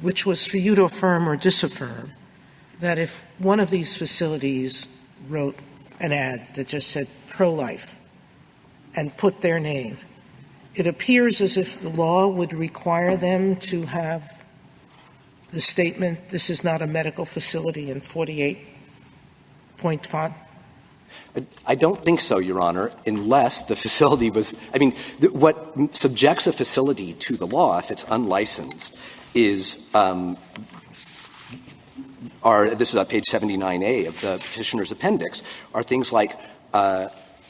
which was for you to affirm or disaffirm that if one of these facilities wrote an ad that just said pro-life and put their name, it appears as if the law would require them to have the statement, this is not a medical facility, in 48-point font? I don't think so, Your Honor, unless the facility was – what subjects a facility to the law, if it's unlicensed, is this is on page 79A of the petitioner's appendix, are things like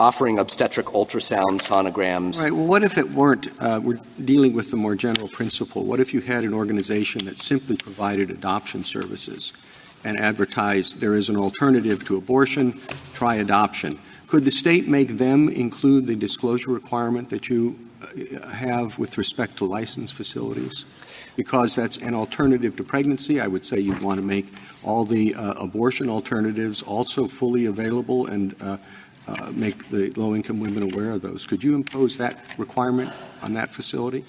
offering obstetric ultrasound sonograms. Right. Well, what if it weren't? We're dealing with the more general principle. What if you had an organization that simply provided adoption services and advertised there is an alternative to abortion, try adoption? Could the state make them include the disclosure requirement that you have with respect to licensed facilities? Because that's an alternative to pregnancy, I would say you'd want to make all the abortion alternatives also fully available and make the low-income women aware of those. Could you impose that requirement on that facility?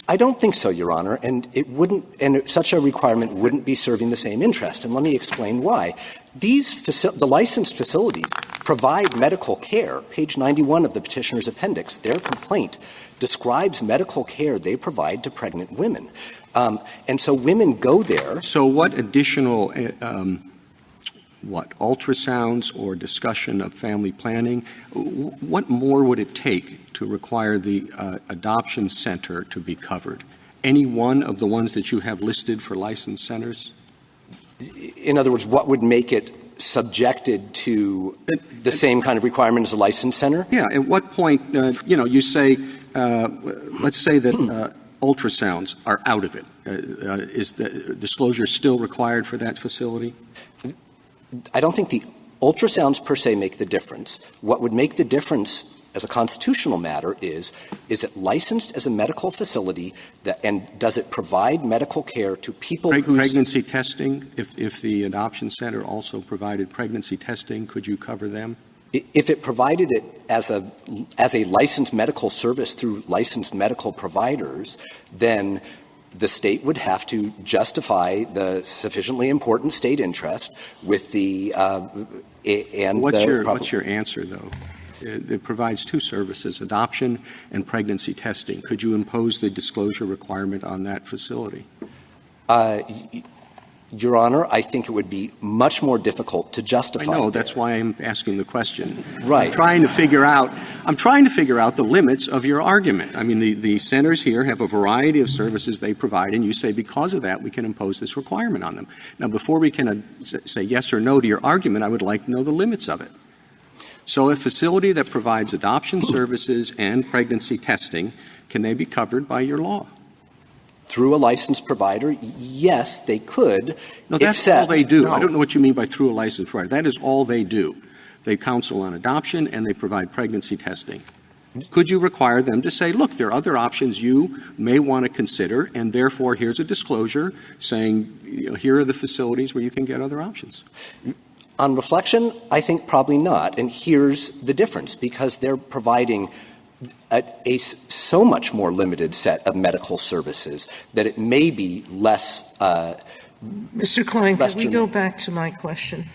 I don't think so, Your Honor, and it wouldn't, and such a requirement wouldn't be serving the same interest. And let me explain why. The licensed facilities provide medical care. Page 91 of the petitioner's appendix, their complaint describes medical care they provide to pregnant women. And so women go there. So what additional ultrasounds or discussion of family planning, what more would it take to require the adoption center to be covered? Any one of the ones that you have listed for licensed centers? In other words, what would make it subjected to the same kind of requirement as a licensed center? Yeah. At what point, you say, let's say that ultrasounds are out of it. Is the disclosure still required for that facility? I don't think the ultrasounds per se make the difference. What would make the difference as a constitutional matter is it licensed as a medical facility and does it provide medical care to people who pregnancy testing? If the adoption center also provided pregnancy testing, could you cover them? If it provided it as a licensed medical service through licensed medical providers, then the state would have to justify the sufficiently important state interest with the What's your answer, though? It provides two services, adoption and pregnancy testing. Could you impose the disclosure requirement on that facility? Your Honor, I think it would be much more difficult to justify. I know. That's why I'm asking the question. Right. I'm trying to figure out the limits of your argument. I mean, the centers here have a variety of services they provide, and you say because of that we can impose this requirement on them. Now, before we can say yes or no to your argument, I would like to know the limits of it. So a facility that provides adoption services and pregnancy testing, can they be covered by your law? Through a licensed provider, yes, they could. No, that's all they do. No. I don't know what you mean by through a licensed provider. That is all they do. They counsel on adoption and they provide pregnancy testing. Could you require them to say, look, there are other options you may want to consider, and therefore here's a disclosure saying, here are the facilities where you can get other options? On reflection, I think probably not. And here's the difference, because they're providing a so much more limited set of medical services that it may be less. Mr. Klein, can we go back to my question?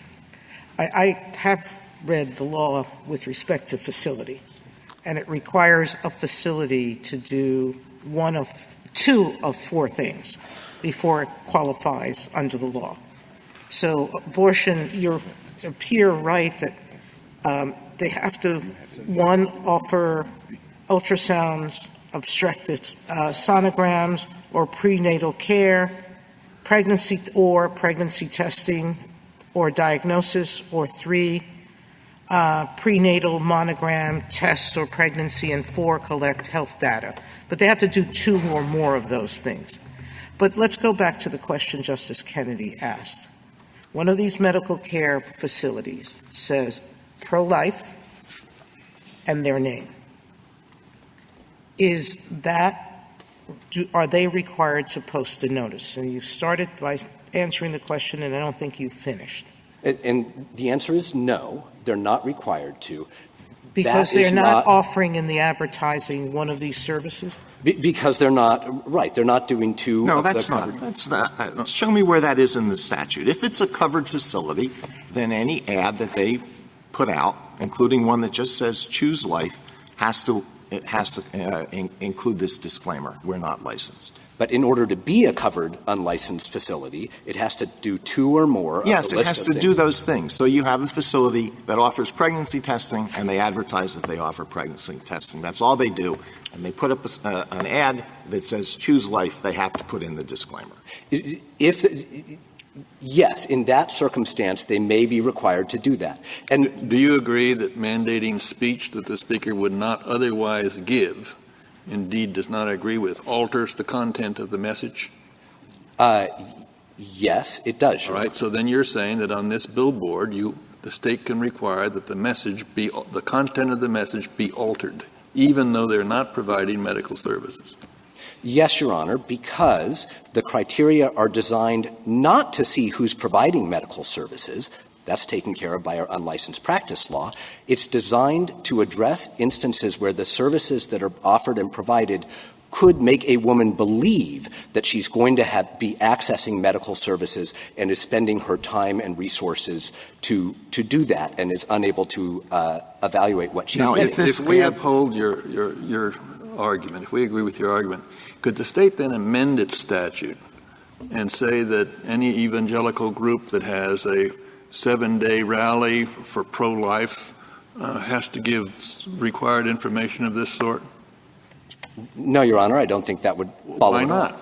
I have read the law with respect to facility, and it requires a facility to do two of four things before it qualifies under the law. So abortion, you appear right that they have to, one, offer ultrasounds, obstetric sonograms, or prenatal care, pregnancy testing or diagnosis, or three, prenatal mammogram test or pregnancy, and four, collect health data. But they have to do two or more of those things. But let's go back to the question Justice Kennedy asked. One of these medical care facilities says pro-life and their name. Are they required to post a notice? And you started by answering the question, and I don't think you finished. And the answer is no, they're not required to. Because they're not offering in the advertising one of these services? Because they're not, right, they're not doing two. No, that's not. Show me where that is in the statute. If it's a covered facility, then any ad that they put out, including one that just says choose life, has to include this disclaimer, we're not licensed. But in order to be a covered unlicensed facility, it has to do two or more. Yes, it has to do those things. So you have a facility that offers pregnancy testing, and they advertise that they offer pregnancy testing. That's all they do. And they put up an ad that says choose life. They have to put in the disclaimer. Yes, in that circumstance, they may be required to do that. And do you agree that mandating speech that the speaker would not otherwise give, indeed does not agree with, alters the content of the message? Yes, it does. All right. So then you're saying that on this billboard, the state can require that the content of the message be altered, even though they're not providing medical services. Yes, Your Honor, because the criteria are designed not to see who's providing medical services. That's taken care of by our unlicensed practice law. It's designed to address instances where the services that are offered and provided could make a woman believe that she's going to be accessing medical services and is spending her time and resources to do that and is unable to evaluate what she's getting. If we uphold your argument, if we agree with your argument, could the state then amend its statute and say that any evangelical group that has a 7-day rally for pro-life has to give required information of this sort? No, Your Honor, I don't think that would follow. Why not?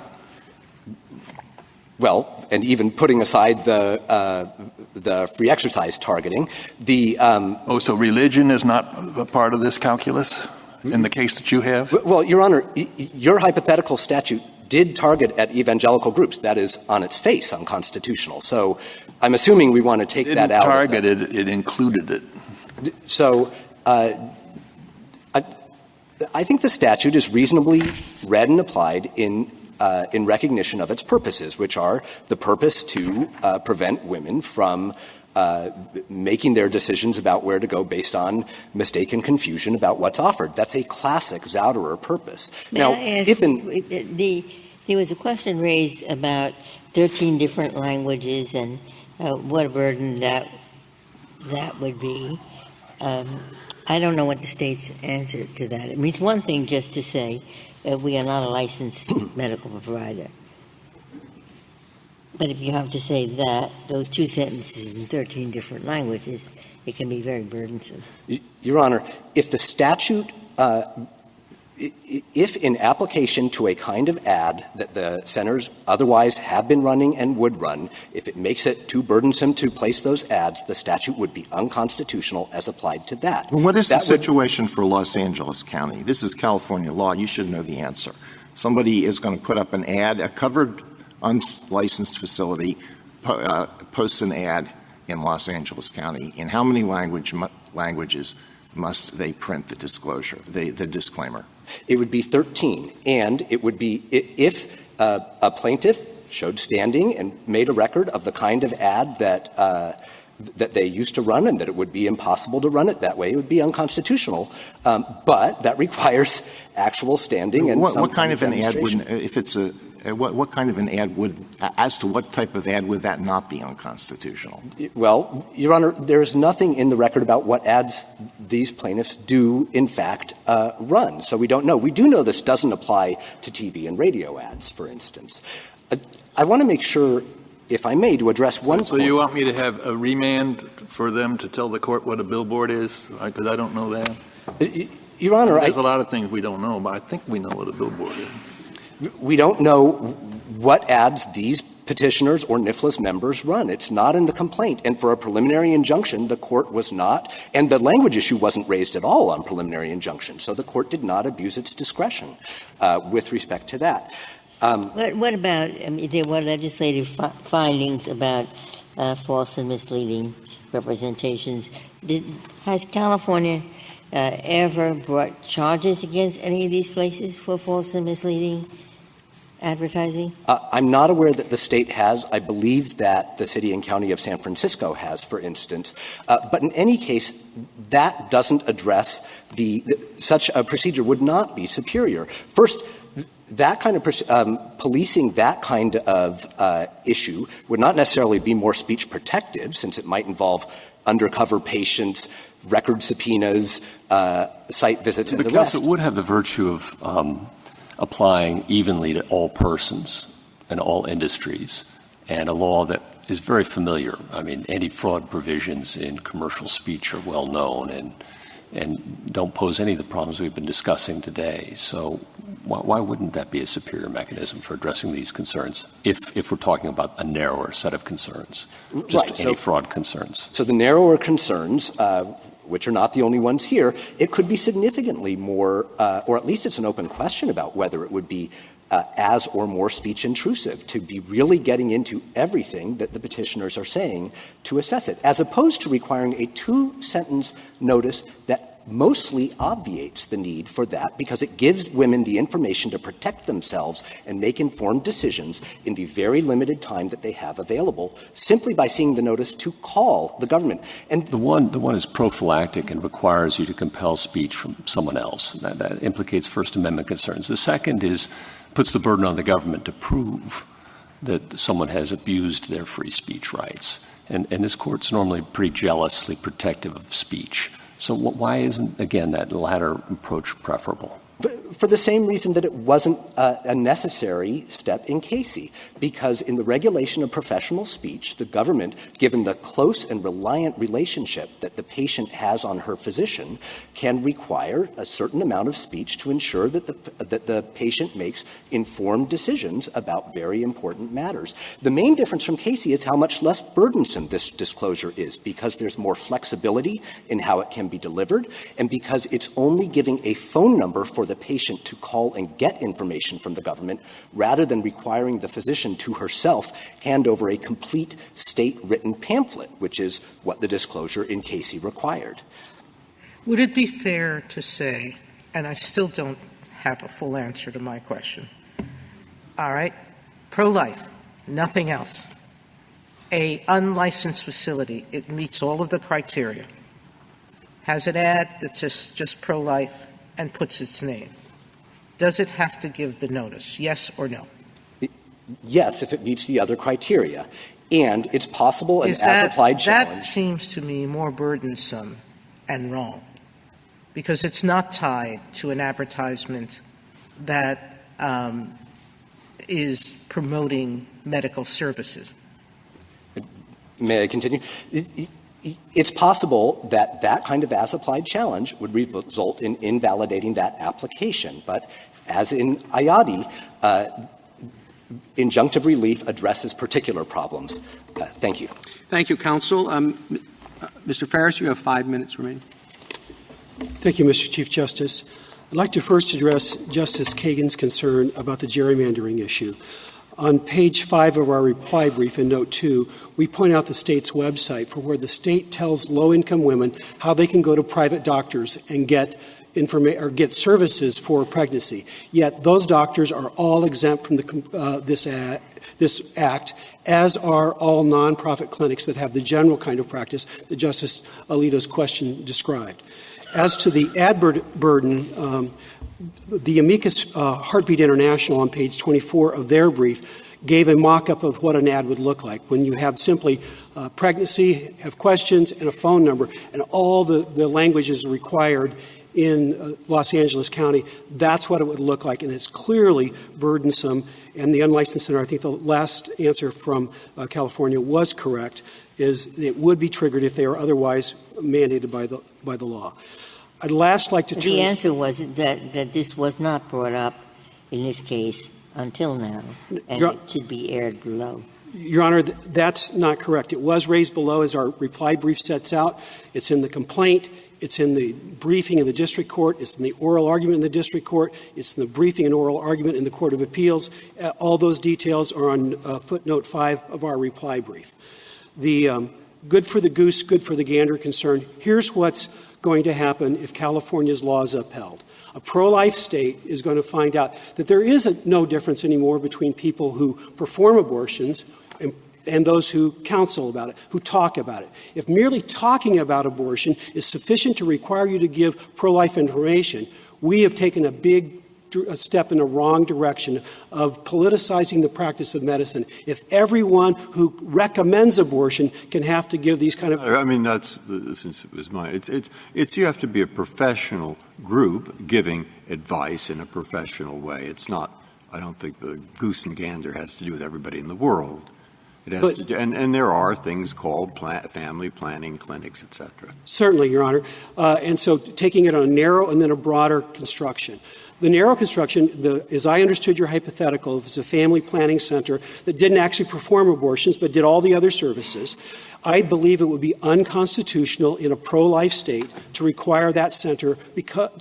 Well, and even putting aside the free exercise targeting, so religion is not a part of this calculus in the case that you have? Well, Your Honor, your hypothetical statute did target at evangelical groups. That is on its face unconstitutional. So I'm assuming we want to take that out. It didn't target it, it included it. So I think the statute is reasonably read and applied in recognition of its purposes, which are the purpose to prevent women from making their decisions about where to go based on mistaken confusion about what's offered. That's a classic Zouderer purpose. Now, there was a question raised about 13 different languages and what a burden that would be. I don't know what the state's answer to that. It means one thing just to say we are not a licensed medical provider. But if you have to say that, those two sentences in 13 different languages, it can be very burdensome. Your Honor, if the statute, if in application to a kind of ad that the centers otherwise have been running and would run, if it makes it too burdensome to place those ads, the statute would be unconstitutional as applied to that. Well, what is the situation for Los Angeles County? This is California law. You should know the answer. Somebody is going to put up an ad, a covered unlicensed facility posts an ad in Los Angeles County. In how many languages must they print the disclosure, the disclaimer? It would be 13, and it would be if a plaintiff showed standing and made a record of the kind of ad that they used to run and that it would be impossible to run it that way. It would be unconstitutional, but that requires actual standing. And what kind of an ad would, if it's a what kind of an ad would, as to what type of ad would that not be unconstitutional? Well, Your Honor, there is nothing in the record about what ads these plaintiffs do, in fact, run. So we don't know. We do know this doesn't apply to TV and radio ads, for instance. I want to make sure, if I may, to address one point. So you want me to have a remand for them to tell the court what a billboard is? Because I don't know that. Your Honor, there's a lot of things we don't know, but I think we know what a billboard is. We don't know what ads these petitioners or NIFLA's members run. It's not in the complaint. And for a preliminary injunction, the court was not, and the language issue wasn't raised at all on preliminary injunction. So the court did not abuse its discretion with respect to that. What about, there were legislative findings about false and misleading representations. Has California ever brought charges against any of these places for false and misleading advertising? I'm not aware that the state has. I believe that the city and county of San Francisco has, for instance. But in any case, that doesn't address such a procedure would not be superior. First, that kind of policing that kind of issue would not necessarily be more speech protective, since it might involve undercover patients, record subpoenas, site visits, and the rest. Because it would have the virtue of applying evenly to all persons and all industries, and a law that is very familiar. I mean, anti-fraud provisions in commercial speech are well known and don't pose any of the problems we've been discussing today. So Why wouldn't that be a superior mechanism for addressing these concerns if we're talking about a narrower set of concerns, just Right. anti-fraud concerns? So the narrower concerns, which are not the only ones here, it could be significantly more, or at least it's an open question about whether it would be as or more speech intrusive to be really getting into everything that the petitioners are saying to assess it, as opposed to requiring a 2-sentence notice that mostly obviates the need for that because it gives women the information to protect themselves and make informed decisions in the very limited time that they have available simply by seeing the notice to call the government. And the one is prophylactic and requires you to compel speech from someone else. That implicates First Amendment concerns. The second puts the burden on the government to prove that someone has abused their free speech rights. And this court's normally pretty jealously protective of speech. So why isn't, again, that latter approach preferable? For the same reason that it wasn't a necessary step in Casey, because in the regulation of professional speech, the government, given the close and reliant relationship that the patient has on her physician, can require a certain amount of speech to ensure that the patient makes informed decisions about very important matters. The main difference from Casey is how much less burdensome this disclosure is, because there's more flexibility in how it can be delivered, and because it's only giving a phone number for the patient to call and get information from the government, rather than requiring the physician to herself hand over a complete state-written pamphlet, which is what the disclosure in Casey required. Would it be fair to say, and I still don't have a full answer to my question, all right, pro-life, nothing else, a unlicensed facility, it meets all of the criteria, has an ad that says just pro-life and puts its name. Does it have to give the notice, yes or no? Yes, if it meets the other criteria. And it's possible an as-applied challenge. That seems to me more burdensome and wrong, because it's not tied to an advertisement that is promoting medical services. May I continue? It's possible that that kind of as-applied challenge would result in invalidating that application. But as in IADI, injunctive relief addresses particular problems. Thank you. Thank you, counsel. Mr. Ferris, you have 5 minutes remaining. Thank you, Mr. Chief Justice. I'd like to first address Justice Kagan's concern about the gerrymandering issue. On page 5 of our reply brief in note 2, we point out the state's website for where the state tells low-income women how they can go to private doctors and get services for pregnancy. Yet those doctors are all exempt from this act, as are all nonprofit clinics that have the general kind of practice that Justice Alito's question described. As to the ad burden, the amicus Heartbeat International on page 24 of their brief gave a mock-up of what an ad would look like when you have simply pregnancy, have questions, and a phone number, and all the language is required in Los Angeles County. That's what it would look like, and it's clearly burdensome. And the unlicensed center, I think the last answer from California was correct, is it would be triggered if they are otherwise mandated by the law. I'd last like to turn... The answer was that this was not brought up in this case until now, and it should be aired below. Your Honor, that's not correct. It was raised below, as our reply brief sets out. It's in the complaint. It's in the briefing in the district court. It's in the oral argument in the district court. It's in the briefing and oral argument in the Court of Appeals. All those details are on footnote 5 of our reply brief. The good for the goose, good for the gander concern, here's what's going to happen if California's law is upheld. A pro-life state is going to find out that there is no difference anymore between people who perform abortions and those who counsel about it, who talk about it. If merely talking about abortion is sufficient to require you to give pro-life information, we have taken a big step in the wrong direction of politicizing the practice of medicine. If everyone who recommends abortion can have to give these kind of... I mean, since it was mine, it's you have to be a professional group giving advice in a professional way. It's not, I don't think the goose and gander has to do with everybody in the world. It has to do, and there are things called family planning clinics, et cetera. Certainly, Your Honor. And so taking it on a narrow and then a broader construction. The narrow construction, as I understood your hypothetical, if it's a family planning center that didn't actually perform abortions but did all the other services, I believe it would be unconstitutional in a pro-life state to require that center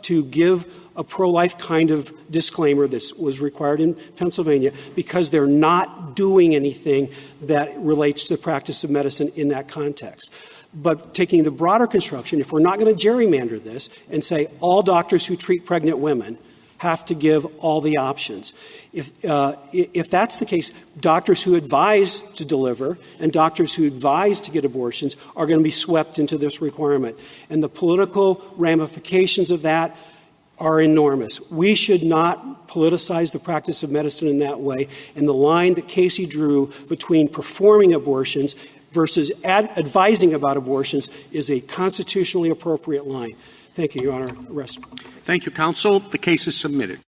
to give a pro-life kind of disclaimer that was required in Pennsylvania because they're not doing anything that relates to the practice of medicine in that context. But taking the broader construction, if we're not going to gerrymander this and say all doctors who treat pregnant women have to give all the options. If that's the case, doctors who advise to deliver and doctors who advise to get abortions are going to be swept into this requirement. And the political ramifications of that are enormous. We should not politicize the practice of medicine in that way. And the line that Casey drew between performing abortions versus advising about abortions is a constitutionally appropriate line. Thank you, Your Honor. Rest. Thank you, counsel. The case is submitted.